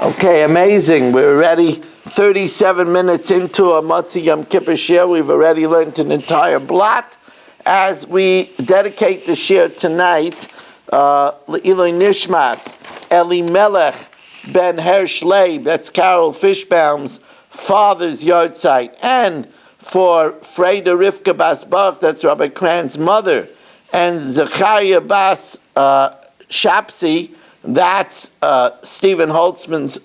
Okay, amazing. We're already 37 minutes into a Matzah Yom Kippur Shir. We've already learned an entire blot. As we dedicate the Shir tonight, Le'iloi Nishmas, Elimelech ben Hershleib, that's Carol Fishbaum's father's yahrzeit, and for Freda Rivka Bas Bach, that's Rabbi Kran's mother, and Zechariah Bas Shapsi, that's Stephen Holtzman's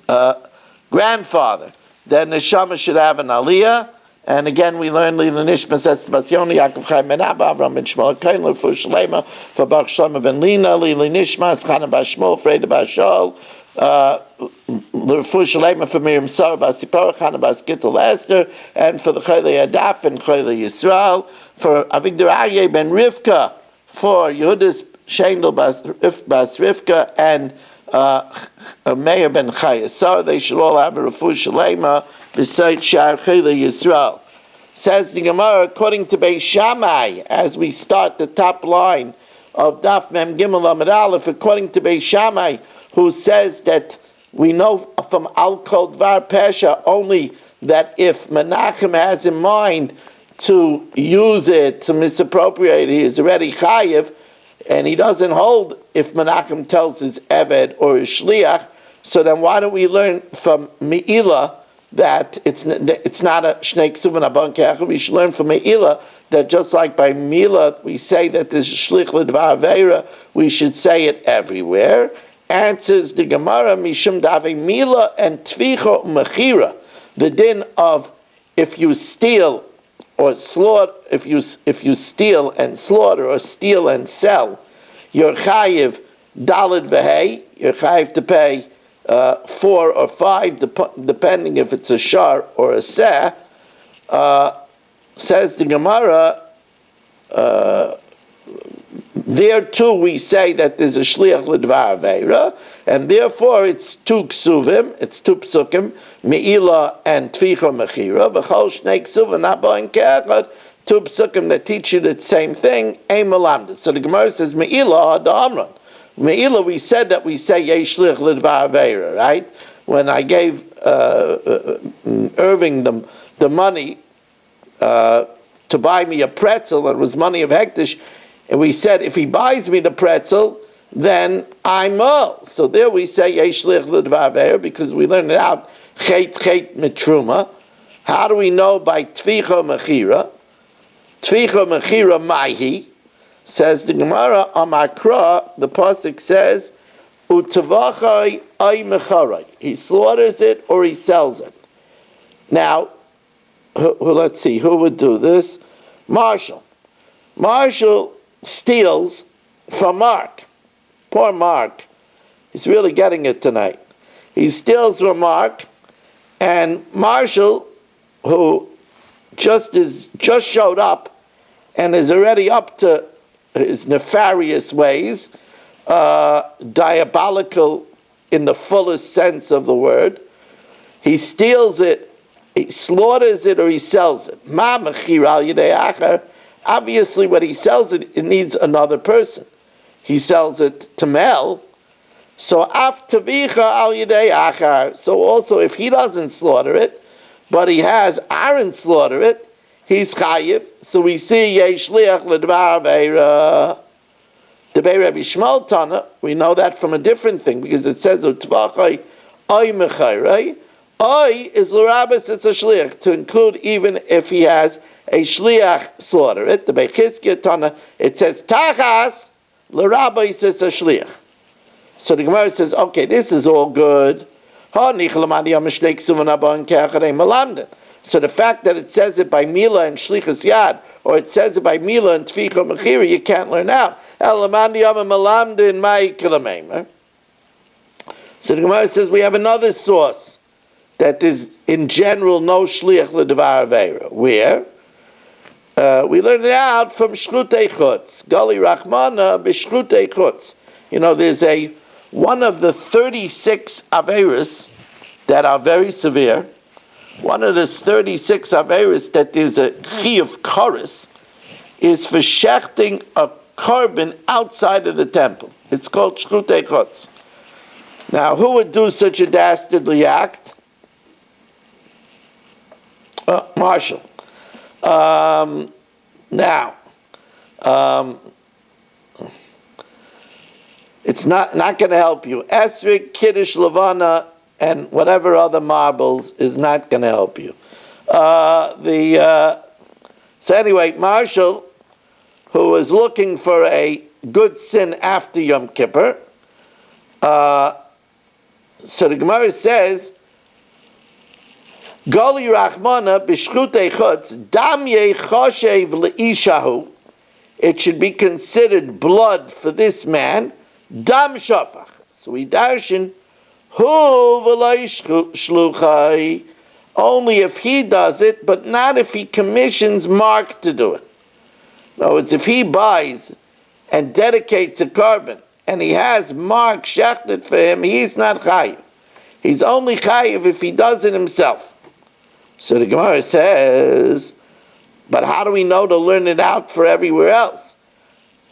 grandfather. Then Neshama should have an aliyah. And again, we learn Lila Nishmas Bas Yoni Yaakov Chaim Ben Abba Avram Ben Shmuel Kain L'Fu Shlema for Baruch Shlomo Ben Lina Lila Nishmas Chana Bas Shmuel Freda Bas Shaul L'Fu Shlema for Miriam Sarah Bas Sipora Chana Bas Gittel Esther, and for the Chayli Adaf and Chayli Yisrael, for Avigdor Aryeh Ben Rivka, for Yehudis Shendel Bas Rivka, and Meir Ben Chaya. So they should all have a Refu Shalema beside Shar Chayli Yisrael. Says the Gemara, according to Beis Shammai, as we start the top line of Daf Mem Gimel Amud Aleph, according to Beis Shammai, who says that we know from Al Kol Dvar Pesha only that if Menachem has in mind to use it, to misappropriate it, he is already chayiv, and he doesn't hold if Menachem tells his Eved or his Shliach. So then why don't we learn from Me'ilah that it's not a Shnei Ksuvim Abon Ke'echad? We should learn from Me'ilah that just like by Mila we say that there's a Shlich L'Dvar Aveira, we should say it everywhere. Answers the Gemara, Mishum Dave Mila and Tvicha Mechira. The din of if you steal or slaughter, if you steal and slaughter or steal and sell, you're chayiv dalid v'hei. You're chayiv to pay 4 or 5, depending if it's a shar or a seh. Says the Gemara. There too we say that there's a shliach l'dvar aveira, and therefore it's 2 ksuvim, it's 2 psukim, me'ilah and tvicha mechira, v'chol shnei ksuvim abon ke'echad, 2 psukim that teach you the same thing, ein melamded. So the Gemara says me'ilah ha'da'amran. Me'ilah we said that we say yesh shliach l'dvar aveira, right? When I gave Irving the money to buy me a pretzel, it was money of hektish, and we said, if he buys me the pretzel, then I'm all. So there we say, yesh lich l'dvar aveira, because we learned it out, chet mitruma. How do we know by tvicha mechira? Tvicha mechira mahi, says the Gemara, Amakra, the pasuk says, utavachai ay mecharai. He slaughters it or he sells it. Now, let's see, who would do this? Marshall steals from Mark. Poor Mark. He's really getting it tonight. He steals from Mark, and Marshall, who just showed up and is already up to his nefarious ways, diabolical in the fullest sense of the word, he steals it, he slaughters it, or he sells it. Ma mechir al yedei achar. Obviously, when he sells it, it needs another person. He sells it to Mel. So af tavicha al yedei achar. So also, if he doesn't slaughter it, but he has Aaron slaughter it, he's chayiv. So we see yesh liach l'dvar aveira. The Bei Rabbi Shmuel Tana, we know that from a different thing, because it says utvachai ay mechayrai. Ay is l'rabas, it's a shliach, to include even if he has a shliach slaughter it. The Bei Chizkiah Tana, it says tachas, l'rabas it's a shliach. So the Gemara says, okay, this is all good. So the fact that it says it by Mila and Shlichus Yad, or it says it by Mila and Tvicha Mechira, you can't learn out. So the Gemara says we have another source that is in general no Shliach L'Dvar Aveira. Where? We learn it out from Shchutei Chutz. Gali Rachmana b'Shchutei Chutz. You know, there's one of the 36 Aveiras that are very severe. One of the 36 Aveiras that there's a Chi of Chorus is for shechting a carbon outside of the temple. It's called Shchutei Chutz. Now, who would do such a dastardly act? Marshall. Now, it's not going to help you. Esrik, Kiddush, Levana, and whatever other marbles is not going to help you. So anyway, Marshall, who was looking for a good sin after Yom Kippur, so the Gemara says, Gali Rachmana b'shchutei chutz dam yechoshev leishahu. It should be considered blood for this man. Dam shofach. So we darshan hu v'loi shluchai. Only if he does it, but not if he commissions Mark to do it. In other words, if he buys and dedicates a carbon, and he has Mark shechted for him, he's not chayiv. He's only chayiv if he does it himself. So the Gemara says, but how do we know to learn it out for everywhere else?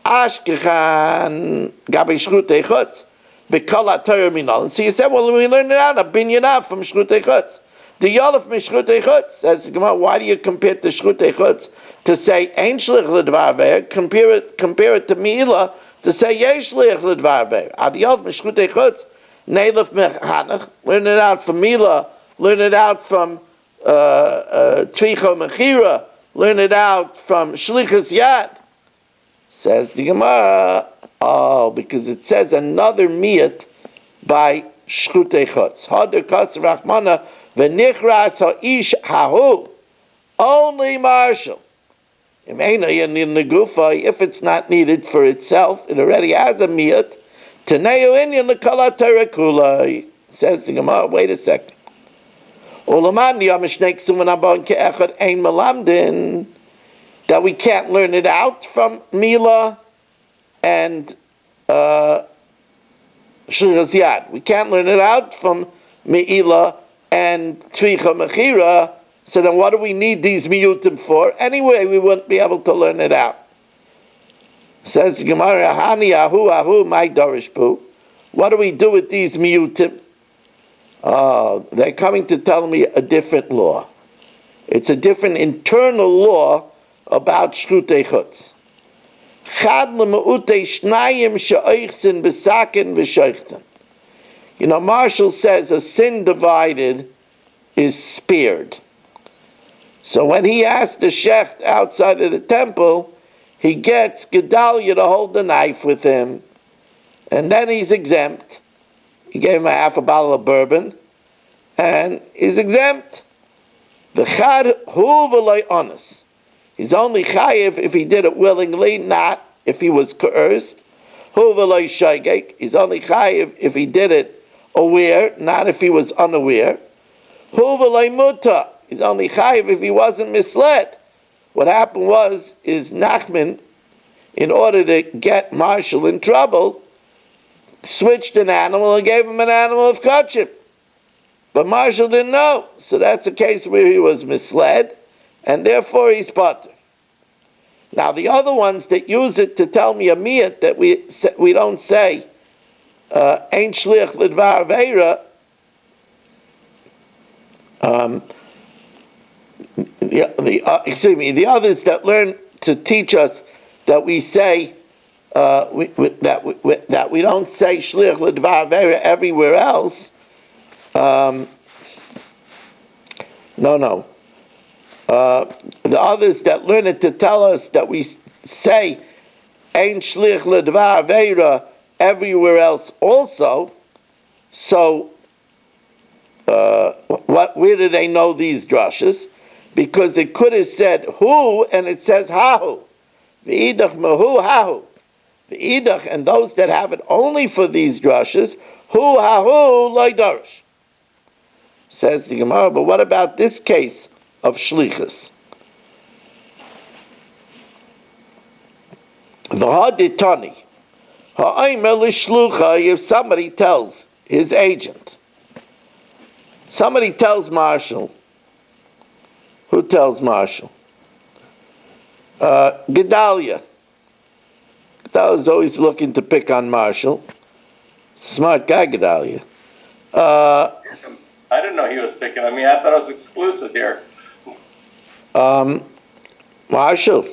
Ashkechan gabi shrutei chutz b'kol ha'torah minol. So you said, well, we learn it out a binyanah from shrutei chutz. The yolif mishrutei chutz. Says the Gemara, why do you compare to shrutei chutz to say ein shlich l'dvar ve'er? Compare it to mi'ilah to say yesh shlich l'dvar ve'er. Ad yolif mishrutei chutz neilif mechanach. Learn it out from mi'ilah. Learn it out from Tvicha Mechira, learn it out from Shlichus Yad. Says the Gemara, because it says another miyat by Shchutei Chutz. Hader Kas Rachmana v'nichras ha'ish hahu. Only Marshall. If it's not needed for itself, it already has a miyat. Taneu inyan l'kala Torah kulai. Says the Gemara, wait a second. That we can't learn it out from Mila and Shlichus Yad. We can't learn it out from Me'ila and Tvicha Mechira. So then what do we need these miyutim for? Anyway, we wouldn't be able to learn it out. Says Gemara, Hani ahu my dorishpu. What do we do with these miyutim? They're coming to tell me a different law. It's a different internal law about Shchutei Chutz. You know, Marshall says a sin divided is spared. So when he asked the shecht outside of the temple, he gets Gedalia to hold the knife with him, and then he's exempt. He gave him a half a bottle of bourbon, and he's exempt. V'chad hu v'loi honest. He's only chayiv if he did it willingly, not if he was coerced. Hu v'loi shaygek. He's only chayiv if he did it aware, not if he was unaware. Hu v'loi muta. He's only chayiv if he wasn't misled. What happened was, Nachman, in order to get Marshall in trouble, switched an animal and gave him an animal of kachim. But Marshall didn't know. So that's a case where he was misled, and therefore he's patur. Now the other ones that use it to tell me a miyat that we don't say, ain't shlich l'dvar veira, the others that learn to teach us that we say, that we don't say shlich l'dvar veira everywhere else. No. The others that learn it to tell us that we say ain't shlich l'dvar veira everywhere else also. So, where do they know these drushes? Because it could have said who and it says hahu. V'idach mehu hahu. V'idach, and those that have it only for these drushes, hu hahu loy darish. Says the Gemara, but what about this case of shlichus? V'haditani ha'aymer l'shlucha. If somebody tells his agent, somebody tells Marshall. Who tells Marshall? Gedalia. Gedalia's always looking to pick on Marshall. Smart guy, Gedalia. Uh, I didn't know he was picking on me. I thought it was exclusive here. Marshall,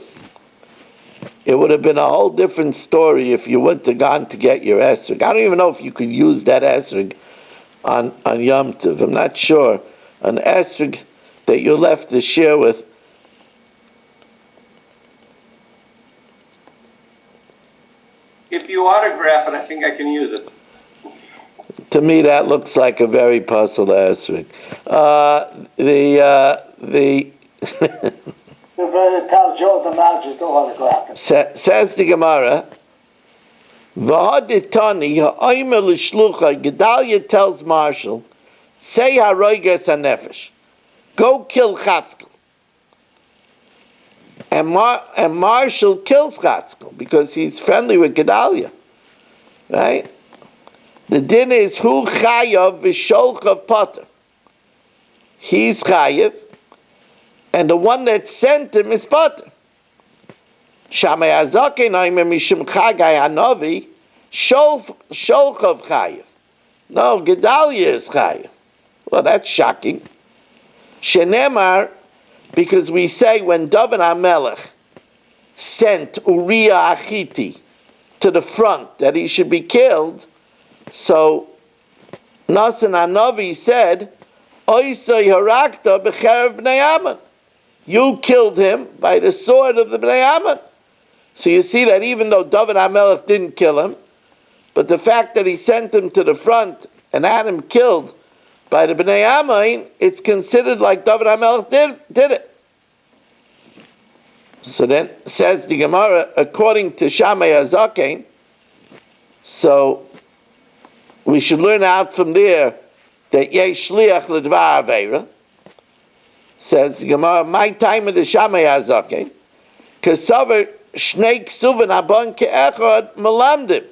it would have been a whole different story if you went to gone to get your esrog. I don't even know if you could use that esrog on Yom Tov. I'm not sure. An esrog that you left to share with. If you autograph it, I think I can use it. To me, that looks like a very puzzle esrog. Tell Joe the Magic to autograph it. Says the Gemara, V'haditani ha'omer l'shlucha, Gedalia tells Marshall, say haroiges hanefesh, go kill Chatzkel. And Marshall kills Chatzkel because he's friendly with Gedalia, right? The din is hu chayav v'sholchav potter. He's chayav, and the one that sent him is potter. Shamei Azaken oimer mishum chagai hanovi sholchav chayav. No, Gedalia is chayav. Well, that's shocking. Shenemar, because we say when David HaMelech sent Uriah Achiti to the front that he should be killed, so Nasan HaNavi said, Oisai harakta b'cherev b'nei Ammon. You killed him by the sword of the Bnei Ammon. So you see that even though David HaMelech didn't kill him, but the fact that he sent him to the front and had him killed by the Bnei Ammon, it's considered like David HaMelech did it. So then says the Gemara, according to Shammai Azaken, so we should learn out from there that yesh shliach l'dvar aveira. Says the Gemara, my time of the Shammai Azaken, kasaver shnei ksuvin abon ke'echad melamdim.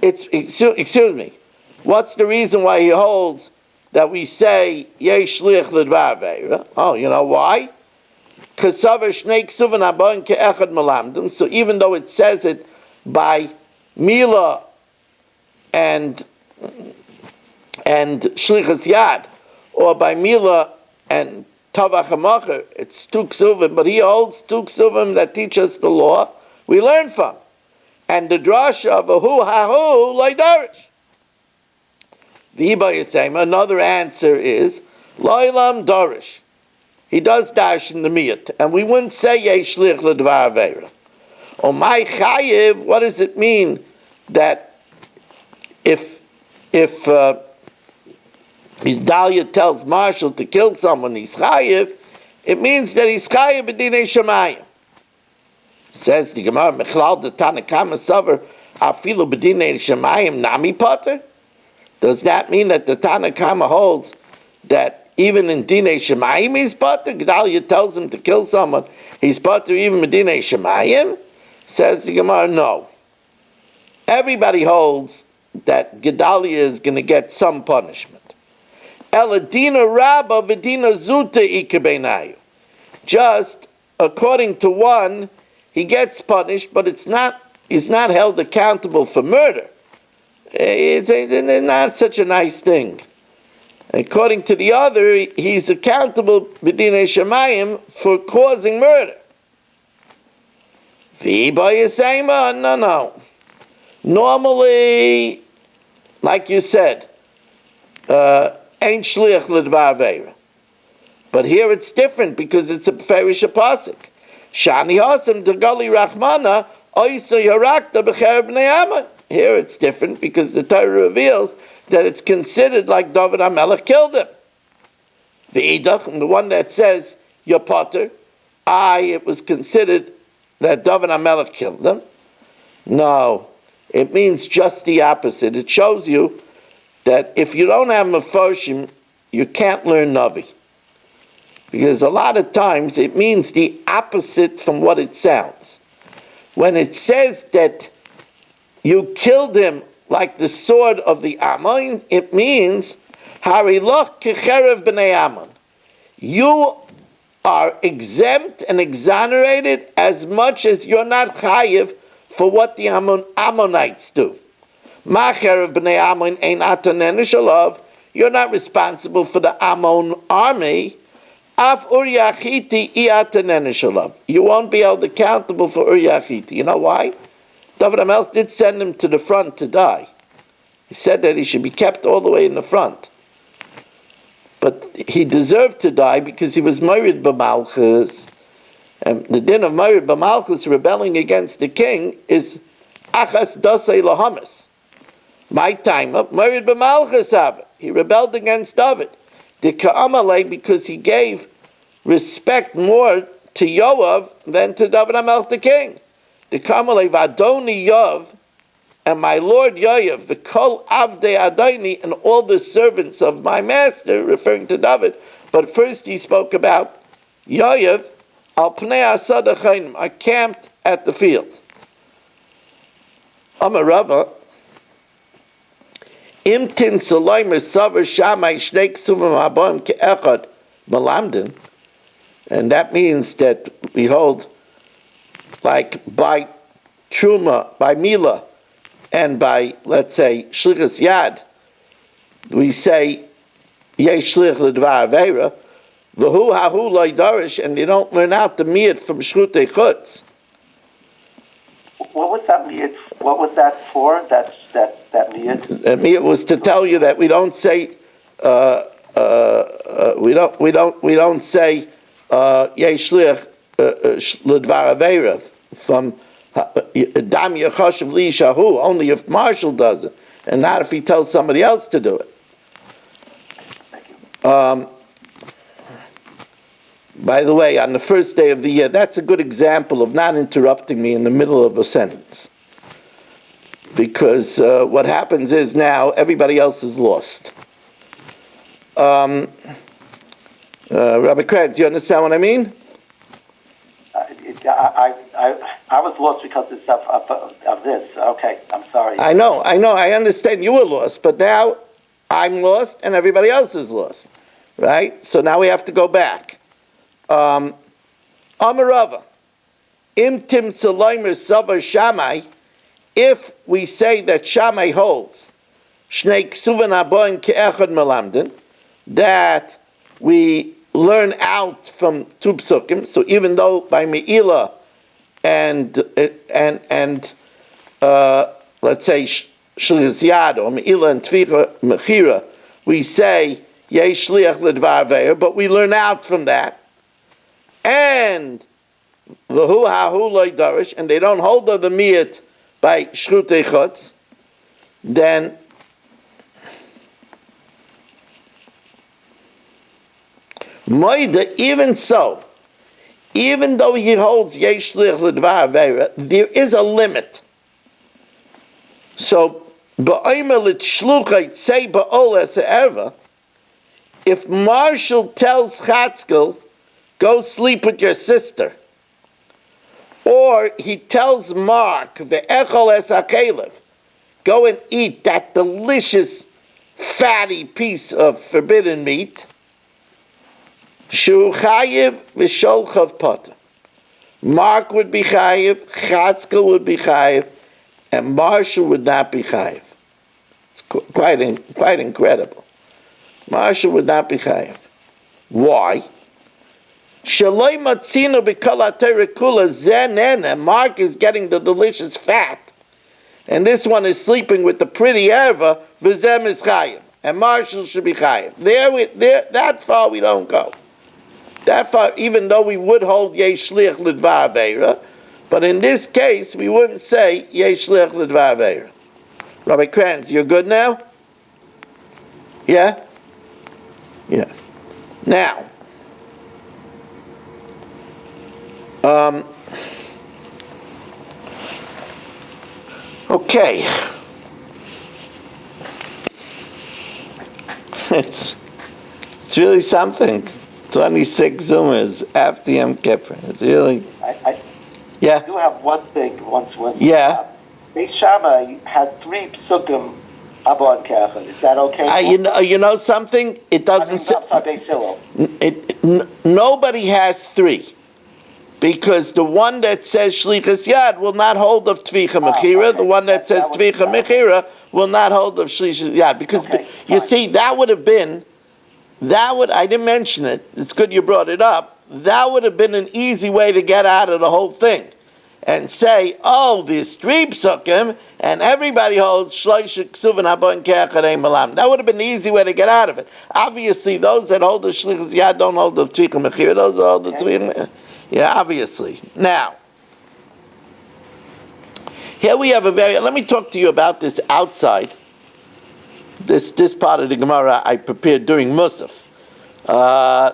Excuse me. What's the reason why he holds that we say yesh shliach l'dvar aveira? Oh, you know why? Kasaver shnei ksuvin abon ke'echad melamdim. So even though it says it by Mila and Shlichas Yad, or by Mila and Tavach HaMacher, it's two ksuvim, but he holds two ksuvim that teach us the law we learn from. And the drasha of a hu ha-hu loydarish. V'hiba Yisema, another answer is, loylam darish. He does dash in the miyat, and we wouldn't say yeshlich l'dvar aveira. O my chayiv, what does it mean that if Dalia tells Marshall to kill someone, he's chayiv, it means that he's chayiv b'dinei shamayim. Says the Gemara, Mechlal the Tanakama Savar, afilu b'dinei shamayim nami potter? Does that mean that the Tanakama holds that even in dinei shamayim he's potter? Dalia tells him to kill someone, he's potter even b'dinei shamayim? Says the Gemara, no. Everybody holds that Gedalia is going to get some punishment. Eladina Rabba Vidina Zuta Ikebenayu. Just according to one, he gets punished, but he's not held accountable for murder. It's not such a nice thing. According to the other, he's accountable B'dinei Shamayim for causing murder. V'ba Yisema, no. Normally, like you said, ain't shliach l'dvar aveira. But here it's different because it's a ferish pasuk. Shani hasem degali rachmana oisa yarakta b'cherev bnei Ammon. Here it's different because the Torah reveals that it's considered like David HaMelech killed him. The Idach, and the one that says you're potter, it was considered that David HaMelech killed him. No, it means just the opposite. It shows you that if you don't have Mefarshim, you can't learn Navi. Because a lot of times it means the opposite from what it sounds. When it says that you killed him like the sword of the Ammon, it means Harilach kecherev b'nei Ammon. You are exempt and exonerated as much as you're not chayiv for what the Ammonites do. Macher of Bnei Ammon ein atanen shalav. You're not responsible for the Ammon army. Af Uriachiti iatanene shalav. You won't be held accountable for Uriachiti. You know why? David HaMelech did send him to the front to die. He said that he should be kept all the way in the front. But he deserved to die because he was married b'malchus. And the din of married b'malchus, rebelling against the king, is achas dosei lahamis. My time up, married b'malchus have it. He rebelled against David. The Ka'amalei, because he gave respect more to Yoav than to David HaMelech the king. The Ka'amalei v'adoni Yoav, and my lord Yoav, the kol avdei Adoni, and all the servants of my master, referring to David. But first he spoke about Yoav, al pnei asad achayim, are camped at the field. Amar Rava, Imtin Salaymer Savar Shamai Shnei Ksuvim Haboim Ke'echad Malamdin. And that means that we hold, like by Truma, by Mila, and by, let's say, Shlichus Yad, we say, Yesh Shlich L'Dvar Aveira, V'hu Hahu Loi Dorish, and you don't learn out the miyat from Shrutei Chutz. What was that miyat? What was that for? That miyat? That miyat was to tell you that we don't say we don't say Yeshlich L'Dvar Aveira from Dam Yechoshev Li Shahu, only if Marshall does it, and not if he tells somebody else to do it. By the way, on the first day of the year, that's a good example of not interrupting me in the middle of a sentence. Because what happens is now everybody else is lost. Rabbi Kranz, you understand what I mean? I was lost because it's of this. Okay, I'm sorry. I know, I understand you were lost, but now I'm lost and everybody else is lost. Right? So now we have to go back. Amarava, Imtim Salaymer Savar Shamai, if we say that Shammai holds Shnei Ksuvan Aboim Ke'echad Malamdin, that we learn out from two psukim. So even though by Me'ilah and let's say Shlichus Yad or Me'ilah and Tvicha Mechira, we say Yesh Shliach L'Dvar Aveir, but we learn out from that. And V'hu Hahu Loi Dorish, and they don't hold of the miyat by Shrutei Chutz, then Moida, even so, even though he holds Yesh Shliach L'Dvar Aveira, there is a limit. So, Ba'omer L'Tshluchait Say Ba'ol Ese'erva, if Marshall tells Chatzkel, go sleep with your sister, or he tells Mark, Ve'echol es hakelev, go and eat that delicious, fatty piece of forbidden meat, Shu chayiv v'sholchav potter. Mark would be chayiv, Chatzkel would be chayiv, and Marshall would not be chayiv. It's quite incredible. Marshall would not be chayiv. Why? Shaloi matzino b'kol ha'torah kula zenena. Mark is getting the delicious fat, and this one is sleeping with the pretty erva. V'zem is chayiv, and Marshall should be chayiv. That far we don't go. That far, even though we would hold Yesh Shliach L'Dvar Aveira, but in this case we wouldn't say Yesh Shliach L'Dvar Aveira. Rabbi Kranz, you're good now? Yeah? Yeah. Now, okay. It's really something. 26 Zumers after Yom Kippur. It's really... I yeah. do have one thing. Once when yeah. Beis Shammai had 3 psukim abon ke'echad. Is that okay? You know something? It doesn't. I'm sorry, Beis Hillel. Nobody has 3, because the one that says Shlichus Yad will not hold of Tvicha Mechira. The one that says Tvicha Mechira will not hold of Shlishas Yad. Because, Okay, you fine. see, I didn't mention it, it's good you brought it up, that would have been an easy way to get out of the whole thing. And say, oh, there's 3 psukim, and everybody holds Shlosh Ksuvin Habon Ke'acharei Malam. That would have been the easy way to get out of it. Obviously, those that hold the Shlichus Yad don't hold the Tzricha Mechira, those that hold the Tzricha. Yeah, obviously. Now, here we have let me talk to you about this outside. This part of the Gemara I prepared during Musaf. I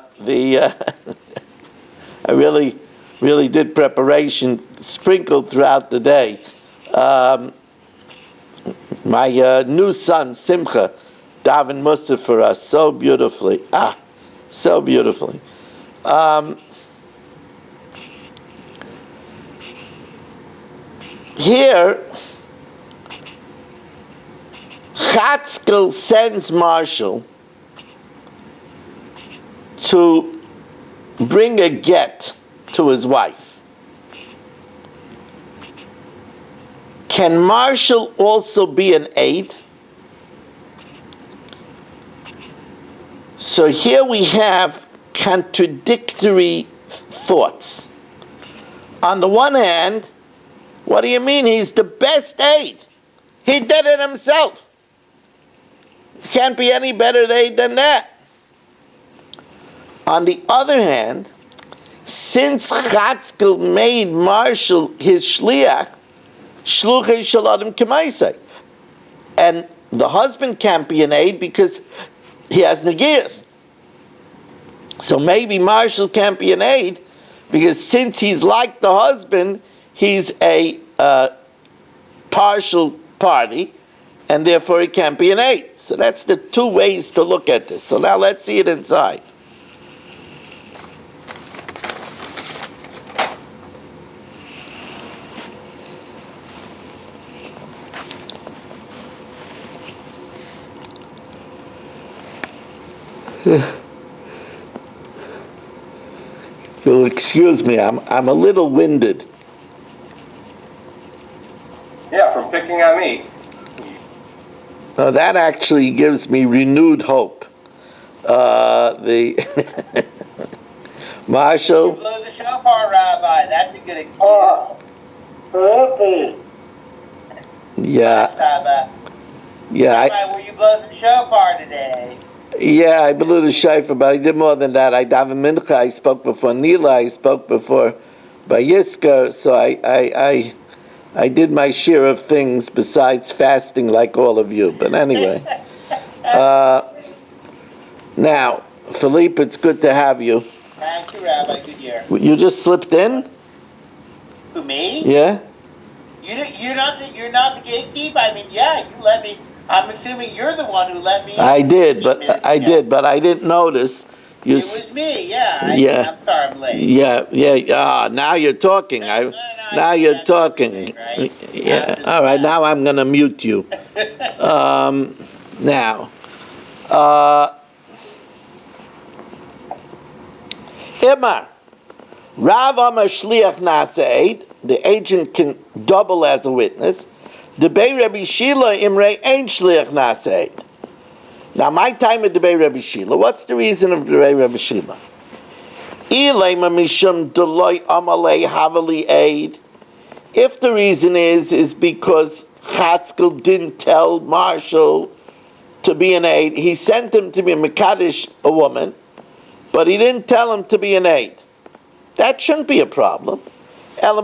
really did preparation sprinkled throughout the day. My new son, Simcha, davened Musaf for us so beautifully. So beautifully. Here, Chatzkel sends Marshall to bring a get to his wife. Can Marshall also be an aid? So here we have contradictory thoughts. On the one hand, what do you mean? He's the best aid. He did it himself. Can't be any better aid than that. On the other hand, since Chatzkel made Marshall his shliach, shluchei shaladim k'maisei, and the husband can't be an aid because he has negias. So maybe Marshall can't be an aid because since he's like the husband, he's a partial party, and therefore he can't be an aid. So that's the 2 ways to look at this. So now let's see it inside. You'll excuse me, I'm a little winded. Yeah, from picking on me. That actually gives me renewed hope. The Marshall. Blow the shofar, Rabbi. That's a good excuse. Yeah. Saba. Yeah. Rabbi, were you blowing the shofar today? Yeah, I blew the shofar, but I did more than that. I davened mincha. I spoke before Nila. I spoke before Bayiska. So I did my share of things besides fasting, like all of you. But anyway, now, Philippe, it's good to have you. Thank you, Rabbi. Good year. You just slipped in? Who, me? Yeah. You're not the gatekeeper. I mean, yeah, you let me. I'm assuming you're the one who let me. I did, but I didn't notice. It was me. Yeah. Yeah. I'm sorry, I'm late. Yeah. Now you're talking. Now you're talking. Right? Yeah. All right. Now I'm going to mute you. Now. Imar. Rav Amar Shliach Naseid. The agent can double as a witness. The Debei Rabbi Shila Imrei Ein Shliach Naseid. Now, my time at Debei Rabbi Shila. What's the reason of Debei Rabbi Shila? If the reason is because Chatzkel didn't tell Marshall to be an aid, he sent him to be a Mekadesh, a woman, but he didn't tell him to be an aid. That shouldn't be a problem. If you're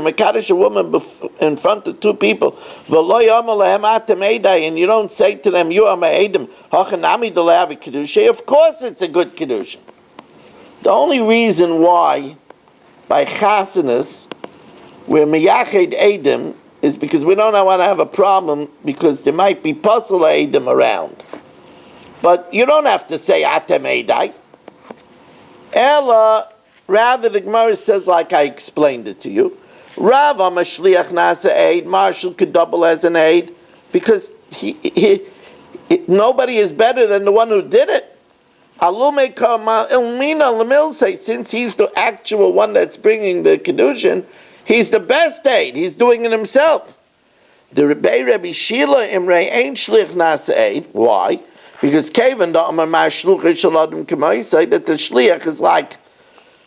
Mekadesh, a woman in front of 2 people, and you don't say to them, you are Ma'edim, of course it's a good Kiddushin. The only reason why by Chasanas we're Meyached Eidim is because we don't want to have a problem because there might be Pasal Eidim around. But you don't have to say Atem Eidai. Ella, rather the Gemara says like I explained it to you. Rav Amar Shliach Nasa Eid, Marshall could double as an aid because nobody is better than the one who did it. Alume Kama Ilmina Lamil say, since he's the actual one that's bringing the Kiddushin, he's the best aid. He's doing it himself. The Rabbi Shila Imrei ain't shlich naseid. Why? Because Kavan da Amar Mashluch Shaladim Kamai say that the shliach is like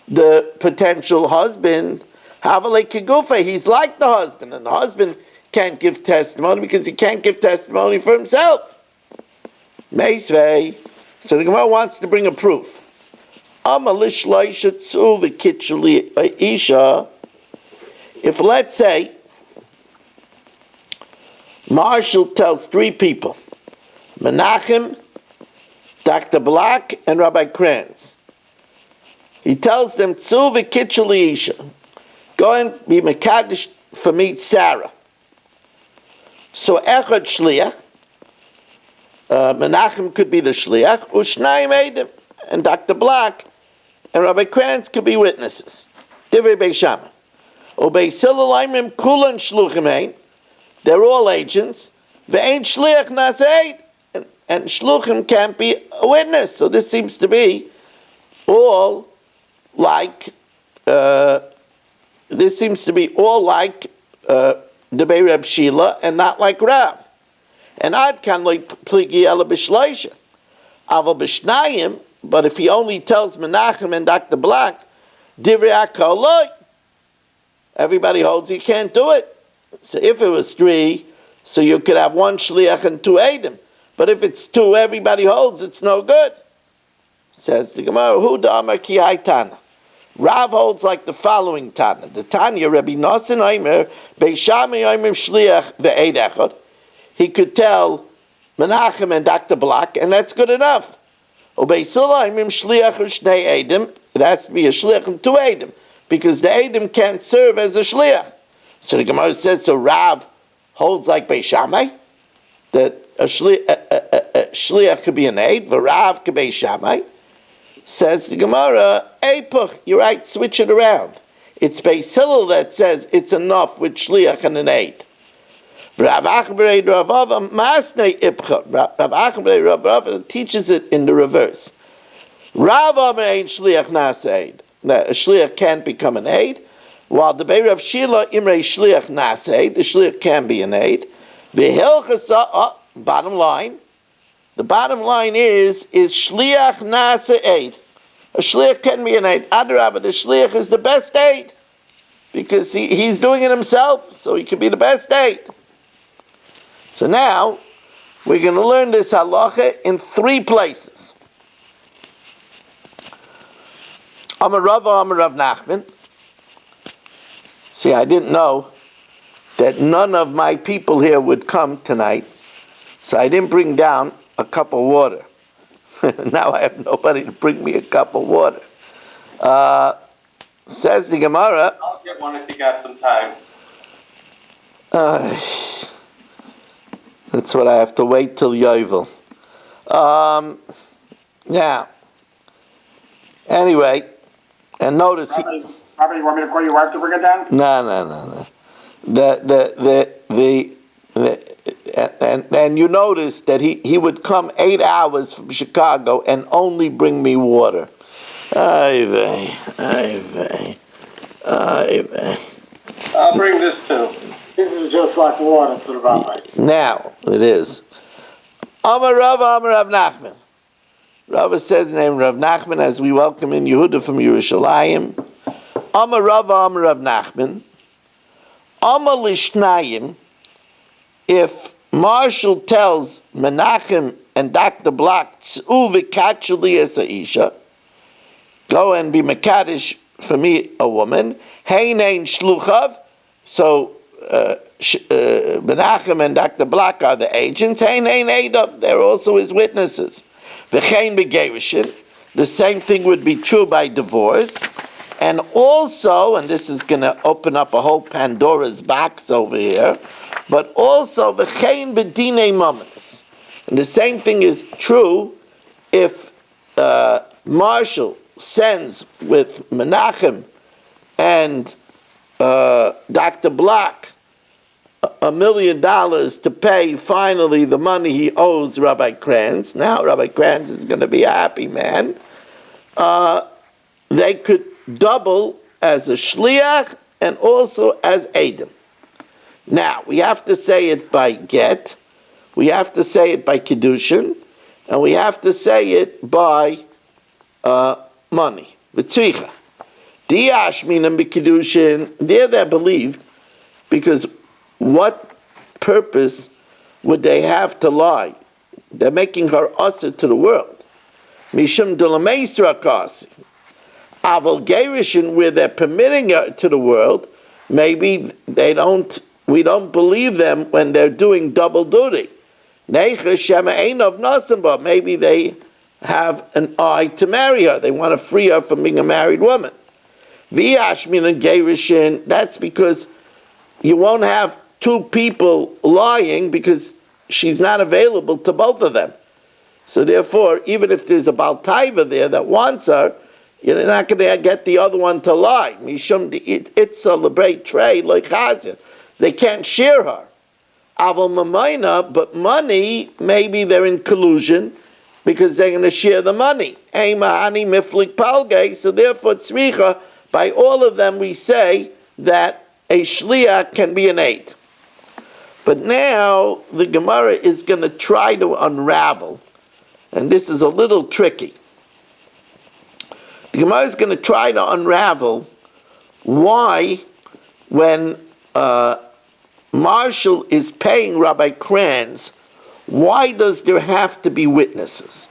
the potential husband. Havale Kigufa, he's like the husband, and the husband can't give testimony because he can't give testimony for himself. Meisvei. So the Gemara wants to bring a proof. If let's say Marshall tells three people, Menachem, Dr. Black, and Rabbi Kranz. He tells them, Tzu v'kitchuli isha, go and be mekadosh for me, Sarah. So Echad shliach, Menachem could be the shliach, Ushnayim Eidim, and Dr. Black and Rabbi Kranz could be witnesses. Divrei Beis Shammai. O Beis Hillel Aimrim Kulan Shluchim Ein, they're all agents. Ve'ein shliach naseid, and shluchim can't be a witness. So this seems to be all like the Debei Reb Shila and not like Rav. And Ad kan like pligi ela b'shleisha. Aval b'shnayim, but if he only tells Menachem and Dr. Black, divrei akaloi, everybody holds he can't do it. So if it was three, so you could have one shliach and two eidim. But if it's two, everybody holds it's no good. Says the Gemara, Hu da'amar ki hai Tana. Rav holds like the following Tana. The Tanya, Rabbi Nosson Omer, Beis Shammai Omer shliach ve'eid echad. He could tell Menachem and Dr. Black, and that's good enough. O Beis Hillel Omer shliach u'shnei eidim. It has to be a shliach and two eidim, because the eidim can't serve as a shliach. So the Gemara says, so Rav holds like Beis Shammai, that a shliach could be an aid, v'Rav could be Shammai. Says the Gemara, Eipach, you're right, switch it around. It's Beis Hillel that says it's enough with shliach and an aid. Rav Achberei Rav Ava Masnei Ipcha. Rav Achberei Rav Ava teaches it in the reverse. Rav Ava ain't shliach naseid. That a shliach can't become an aid. While the Bei Rav Shila Imrei shliach naseid, the shliach can be an aid. The Hilchasa, bottom line. The bottom line is shliach naseid. A shliach can be an aid. Adarabah, the shliach is the best aid because he's doing it himself, so he can be the best aid. So now we're going to learn this halacha in three places. Amar Rava, Amar Rav Nachman. See, I didn't know that none of my people here would come tonight, so I didn't bring down a cup of water. Now I have nobody to bring me a cup of water. Says the Gemara. I'll get one if you got some time. That's what I have to wait till Yovel. Now, anyway, and notice. Robert, you want me to call your wife to bring it down? No. And you notice that he would come 8 hours from Chicago and only bring me water. Ay vey. I'll bring this too. This is just like water to the rabbi. Now, it is. Amar Rav Nachman. Rav says the name Rav Nachman as we welcome in Yehuda from Yerushalayim. Amar Rav Nachman. Amar Lishnayim. If Marshall tells Menachem and Dr. Black, Tz'u v'katchuli es ha'isha, go and be mekadosh for me, a woman, heinein shluchav, so Menachem and Dr. Black are the agents, heinein eidov, they're also his witnesses. V'chein begerishin, the same thing would be true by divorce, and also, and this is going to open up a whole Pandora's box over here, but also v'chein b'dinei mammos. And the same thing is true if Marshall sends with Menachem and Dr. Black $1 million to pay finally the money he owes Rabbi Kranz. Now Rabbi Kranz is going to be a happy man. They could double as a shliach and also as Adam. Now, we have to say it by get, we have to say it by Kiddushin, and we have to say it by money. V'tzricha. Diashminim b'Kiddushin, they're believed, because what purpose would they have to lie? They're making her usher to the world. Mishum d'lameisra kasi. Aval gerishin, where they're permitting her to the world, maybe we don't believe them when they're doing double duty. Neicha shema einov nasim, maybe they have an eye to marry her. They want to free her from being a married woman. V'yashmin and gerishin, that's because you won't have two people lying because she's not available to both of them. So therefore, even if there's a Baal Taiva there that wants her, you're not going to get the other one to lie. Mishum it's a lebrei trade like chazir. They can't share her. Aval mamayna, but money, maybe they're in collusion because they're going to share the money. Ei mahani miflik palge. So therefore, tzricha, by all of them we say that a shliach can be an aid. But now the Gemara is going to try to unravel, and this is a little tricky. The Gemara is going to try to unravel why, when Marshall is paying Rabbi Kranz, why does there have to be witnesses?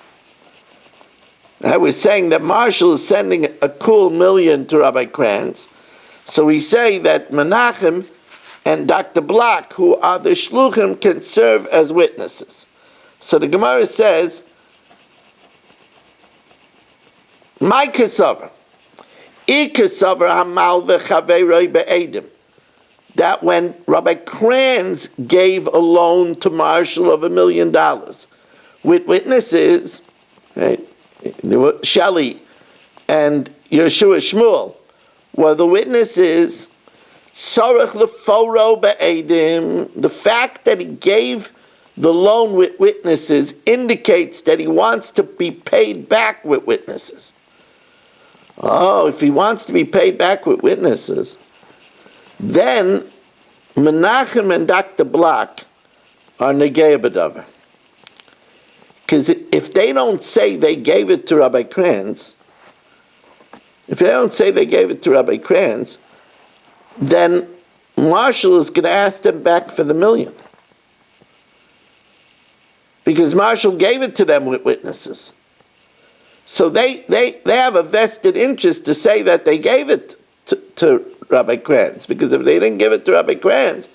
I was saying that Marshall is sending a cool million to Rabbi Kranz, so we say that Menachem and Dr. Block, who are the shluchim, can serve as witnesses. So the Gemara says, my kasavar, hamal v'chaveroi be'edim, that when Rabbi Kranz gave a loan to Marshall of $1 million with witnesses, right, Shelley and Yeshua Shmuel were the witnesses. Tzarech leforo be'edim, the fact that he gave the loan with witnesses indicates that he wants to be paid back with witnesses. Oh, if he wants to be paid back with witnesses, then Menachem and Dr. Block are negei b'davar. Because if they don't say they gave it to Rabbi Kranz, then Marshall is going to ask them back for the $1 million. Because Marshall gave it to them with witnesses. So they have a vested interest to say that they gave it to Rabbi Kranz. Because if they didn't give it to Rabbi Kranz,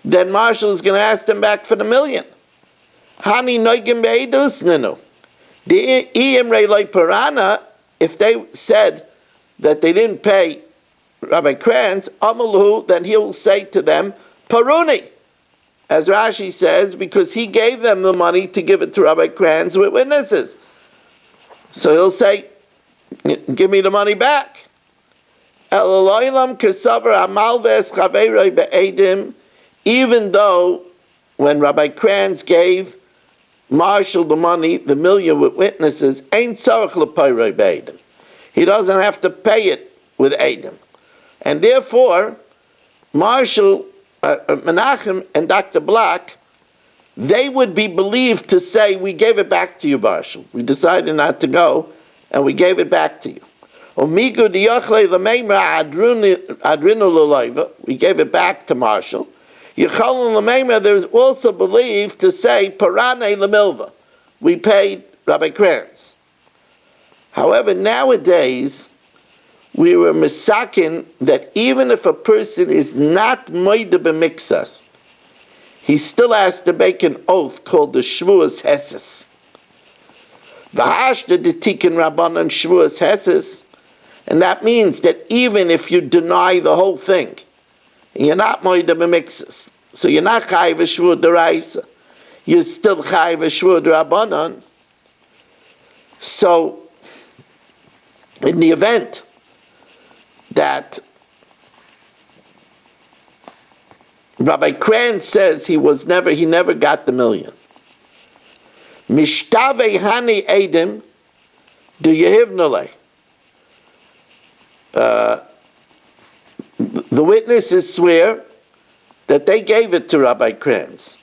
then Marshall is going to ask them back for the $1 million. Hani noigim be'edus ninu. The Iyemrei loy parana, if they said that they didn't pay Rabbi Kranz, Amalu, then he'll say to them, Paruni, as Rashi says, because he gave them the money to give it to Rabbi Kranz with witnesses. So he'll say, give me the money back. Even though when Rabbi Kranz gave Marshall the money, the $1 million with witnesses, ain't tzarech l'payrei be'edim. He doesn't have to pay it with edim. And therefore, Marshall, Menachem and Dr. Block, they would be believed to say, we gave it back to you, Marshall. We decided not to go, and we gave it back to you. We gave it back to Marshall. There's also believed to say, Parane Lamilva. We paid Rabbi Kranz. However, nowadays, we were misakin that even if a person is not moide b'mixas, he still has to make an oath called the Shvuas Heses. V'hashda d'tikin Rabbanan Shvuas Heses, and that means that even if you deny the whole thing, and you're not moide b'mixas, so you're not chayiv shvur d'raisa, you're still chayiv shvur d'Rabbanan. So, in the event that Rabbi Kranz says he never got the $1 million. Mishtave hani edim do yehivnale. The witnesses swear, that they gave it to Rabbi Kranz.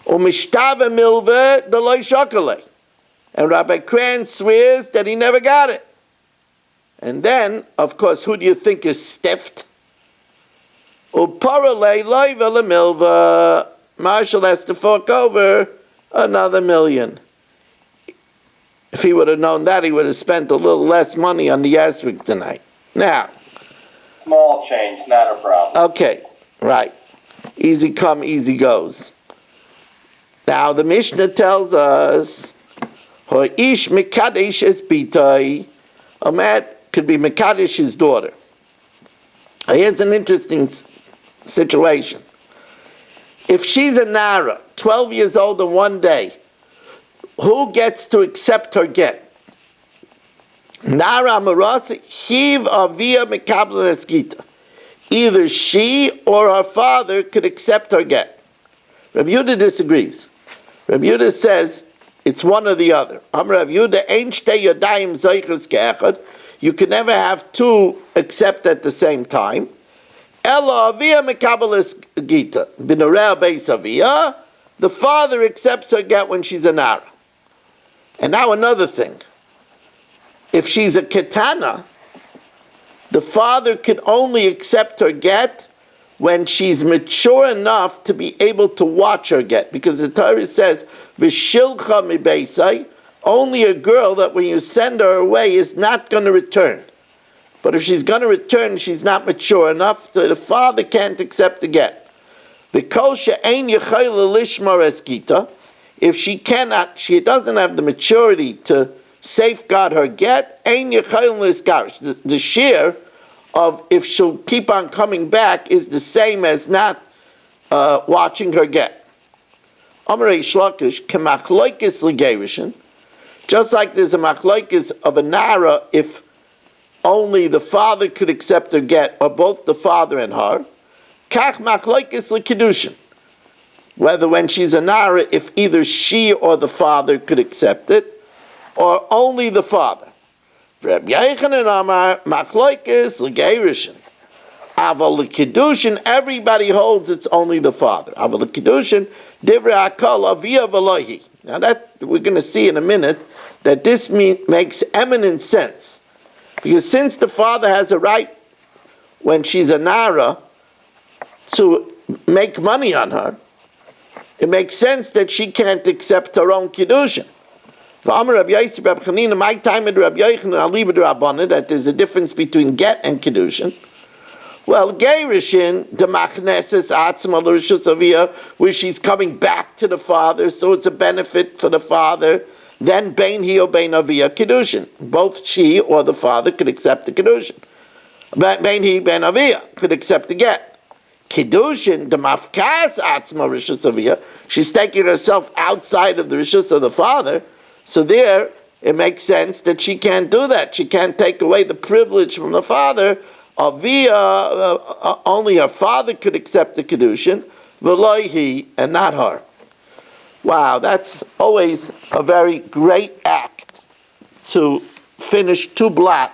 Umishtava milve deloy shokale. And Rabbi Kranz swears that he never got it. And then, of course, who do you think is stiffed? Uparale loiva lemilva. Marshall has to fork over another $1 million. If he would have known that, he would have spent a little less money on the Yasvik tonight. Now. Small change, not a problem. Okay, right. Easy come, easy goes. Now the Mishnah tells us, Ho'ish Mekadesh es bitai. A man could be Mekadesh's daughter. Here's an interesting situation. If she's a Nara, 12 years old and 1 day, who gets to accept her get? Nara Marasi, Hiv Avia Mekablan Eskita. Either she or her father could accept her get. Rabbi Yehuda disagrees. Rabbi Yehuda says it's one or the other. Rabbi Yehuda, Ein shtei yadayim zoiches ke'echad. You can never have two accept at the same time. Ela Avia Mekablan Eskita. B'noreh beis Avia. The father accepts her get when she's a Nara. And now another thing. If she's a ketana, the father can only accept her get when she's mature enough to be able to watch her get. Because the Torah says, V'shilcha mi beisai, only a girl that when you send her away is not going to return. But if she's going to return, she's not mature enough, so the father can't accept the get. V'kol she'ein yechayla lishmar eskita, if she doesn't have the maturity to safeguard her get, ein yechayla liskarish. The share of if she'll keep on coming back is the same as not watching her get. Amarei Shlakish kemachloikis legerishin, just like there's a machloikis of a nara if only the father could accept her get, or both the father and her. Kach machloikis lekedushin, whether when she's a nara, if either she or the father could accept it, or only the father. Reb Yochanan Amar machloikis legerishin. Aval l'kedushin, everybody holds it's only the father. Aval l'kedushin, divrei hakol avia v'lohi. Now that we're going to see in a minute that this makes eminent sense, because since the father has a right when she's a nara to make money on her, it makes sense that she can't accept her own kiddushin. My time at Rabbi Yochanan, I'll leave it Rabbanan, that there's a difference between get and kiddushin. Well, Gerishin, the Machneses Atzma L'Rishus Aviyah, where she's coming back to the father, so it's a benefit for the father. Then Bein Hi or Bein Aviyah Kiddushin. Both she or the father could accept the Kiddushin. Bein Hi, Bein Aviyah could accept the get. Kiddushin, the Mafkas Atzma Rishus Aviyah, she's taking herself outside of the Rishus of the father, so there it makes sense that she can't do that. She can't take away the privilege from the father. Aviyah, only her father could accept the Kiddushin, V'loihi, and not her. Wow, that's always a very great act to finish 2 blot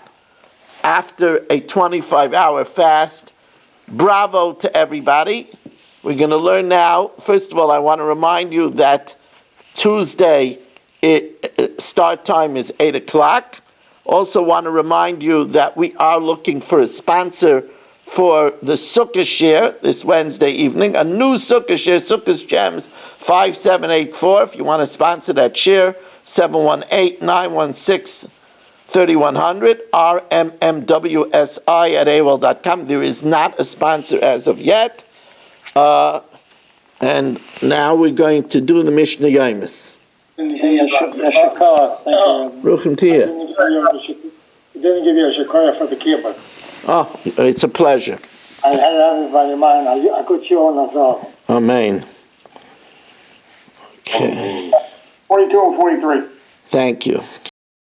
after a 25-hour fast. Bravo to everybody. We're going to learn now. First of all, I want to remind you that Tuesday start time is 8 o'clock. Also want to remind you that we are looking for a sponsor for the Sukkah Share this Wednesday evening. A new Sukkah Share, Sukkah's Gems, 5784. If you want to sponsor that share, 718-916-3100, rmmwsi at AOL.com. There is not a sponsor as of yet. And now we're going to do the Mishnah Yomis. Ruchim Tia. He didn't give you a shakaya for the kibbutz. Oh, it's a pleasure. I had everybody in mind. I got you on us all. Amen. Okay. 42 and 43. Thank you.